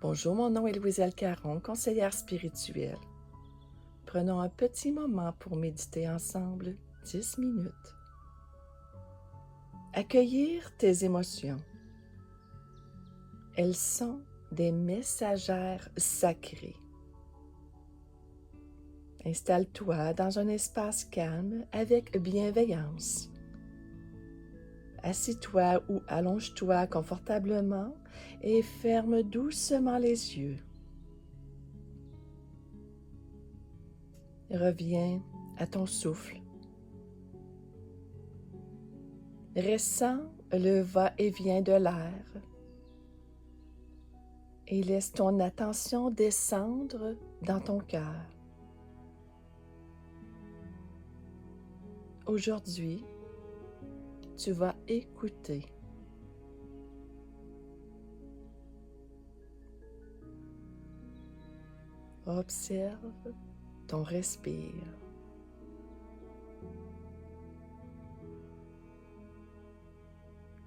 Bonjour, mon nom est Louise-Elle Caron, conseillère spirituelle. Prenons un petit moment pour méditer ensemble, 10 minutes. Accueillir tes émotions. Elles sont des messagères sacrées. Installe-toi dans un espace calme avec bienveillance. Assis-toi ou allonge-toi confortablement et ferme doucement les yeux. Reviens à ton souffle. Ressens le va-et-vient de l'air et laisse ton attention descendre dans ton cœur. Aujourd'hui, tu vas écouter. Observe ton respire.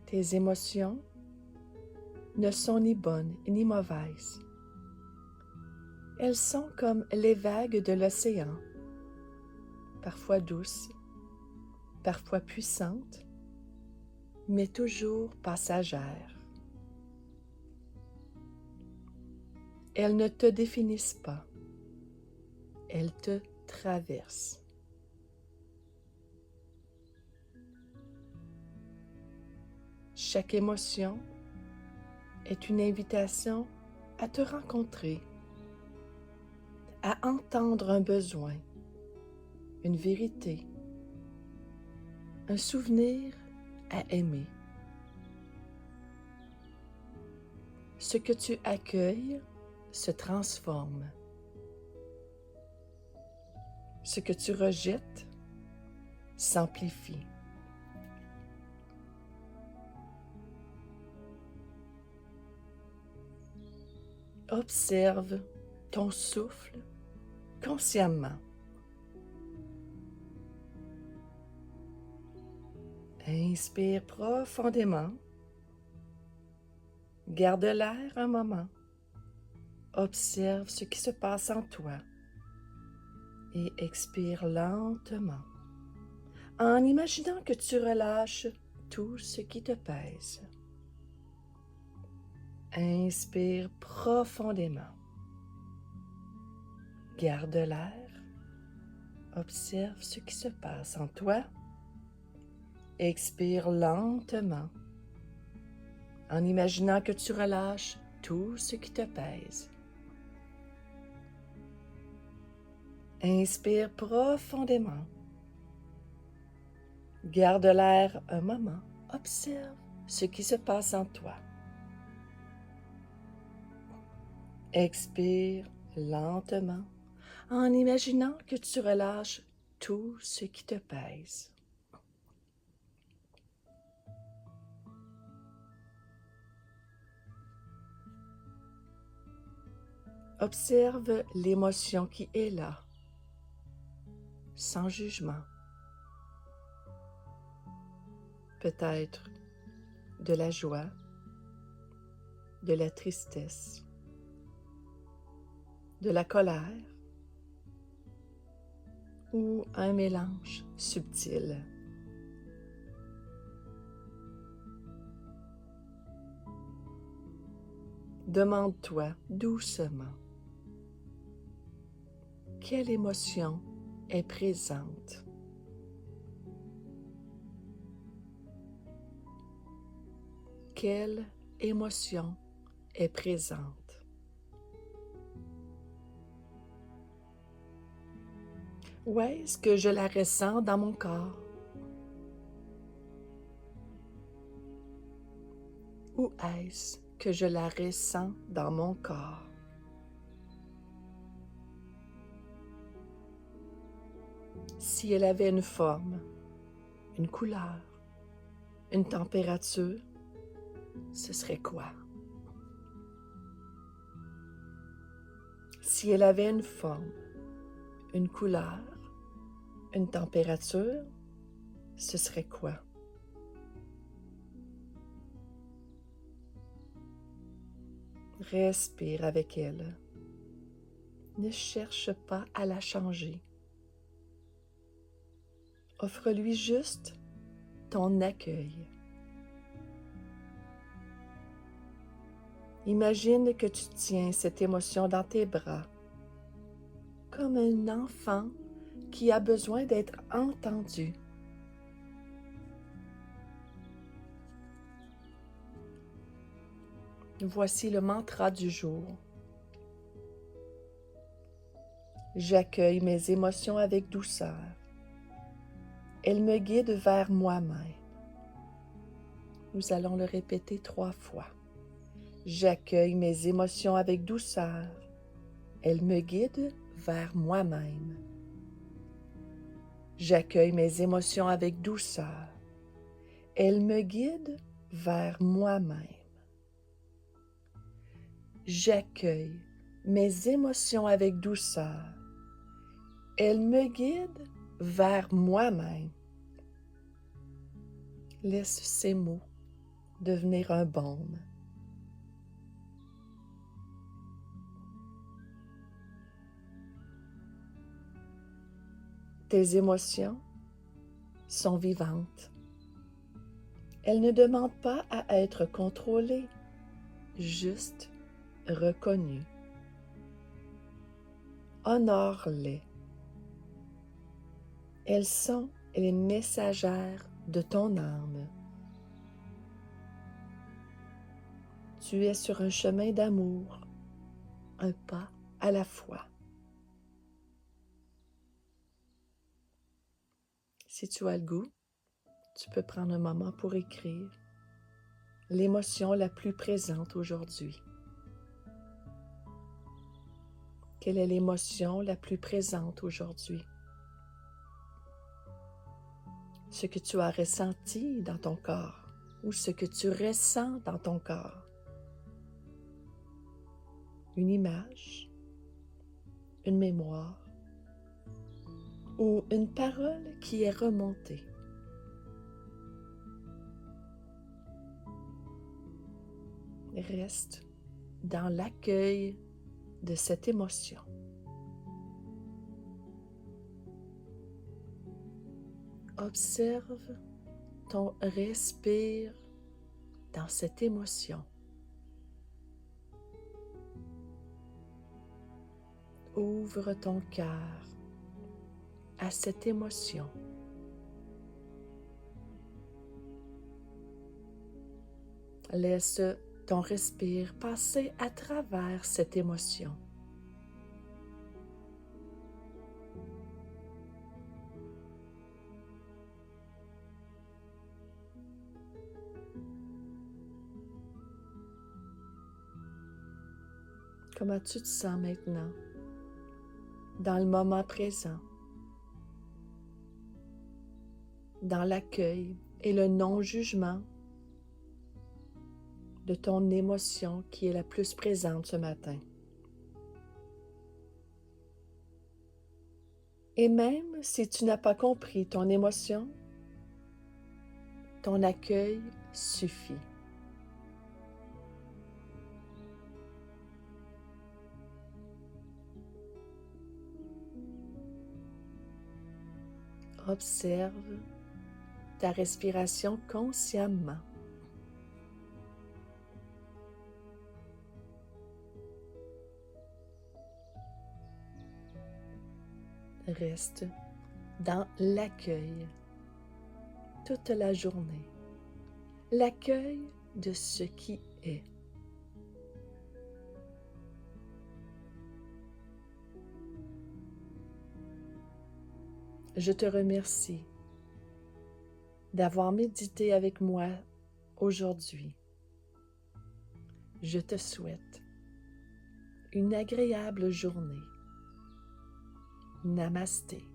Tes émotions ne sont ni bonnes ni mauvaises. Elles sont comme les vagues de l'océan, parfois douces, parfois puissantes, mais toujours passagères. Elles ne te définissent pas, elles te traversent. Chaque émotion est une invitation à te rencontrer, à entendre un besoin, une vérité, un souvenir à aimer. Ce que tu accueilles se transforme. Ce que tu rejettes s'amplifie. Observe ton souffle consciemment. Inspire profondément. Garde l'air un moment. Observe ce qui se passe en toi et expire lentement en imaginant que tu relâches tout ce qui te pèse. Inspire profondément. Garde l'air. Observe ce qui se passe en toi. Expire lentement en imaginant que tu relâches tout ce qui te pèse. Inspire profondément. Garde l'air un moment. Observe ce qui se passe en toi. Expire lentement en imaginant que tu relâches tout ce qui te pèse. Observe l'émotion qui est là, sans jugement. Peut-être de la joie, de la tristesse, de la colère ou un mélange subtil. Demande-toi doucement, quelle émotion est présente? Quelle émotion est présente? Où est-ce que je la ressens dans mon corps? Où est-ce que je la ressens dans mon corps? Si elle avait une forme, une couleur, une température, ce serait quoi? Si elle avait une forme, une couleur, une température, ce serait quoi? Respire avec elle. Ne cherche pas à la changer. Offre-lui juste ton accueil. Imagine que tu tiens cette émotion dans tes bras, comme un enfant qui a besoin d'être entendu. Voici le mantra du jour. J'accueille mes émotions avec douceur. Elles me guident vers moi-même. Nous allons le répéter 3 fois. J'accueille mes émotions avec douceur. Elles me guident vers moi-même. J'accueille mes émotions avec douceur. Elles me guident vers moi-même. J'accueille mes émotions avec douceur. Elles me guident vers moi-même. Laisse ces mots devenir un baume. Tes émotions sont vivantes. Elles ne demandent pas à être contrôlées, juste reconnues. Honore-les. Elles sont les messagères de ton âme. Tu es sur un chemin d'amour, un pas à la fois. Si tu as le goût, tu peux prendre un moment pour écrire l'émotion la plus présente aujourd'hui. Quelle est l'émotion la plus présente aujourd'hui? Ce que tu as ressenti dans ton corps ou ce que tu ressens dans ton corps. Une image, une mémoire ou une parole qui est remontée. Reste dans l'accueil de cette émotion. Observe ton respire dans cette émotion. Ouvre ton cœur à cette émotion. Laisse ton respire passer à travers cette émotion. Comment tu te sens maintenant, dans le moment présent, dans l'accueil et le non-jugement de ton émotion qui est la plus présente ce matin. Et même si tu n'as pas compris ton émotion, ton accueil suffit. Observe ta respiration consciemment. Reste dans l'accueil toute la journée. L'accueil de ce qui est. Je te remercie d'avoir médité avec moi aujourd'hui. Je te souhaite une agréable journée. Namasté.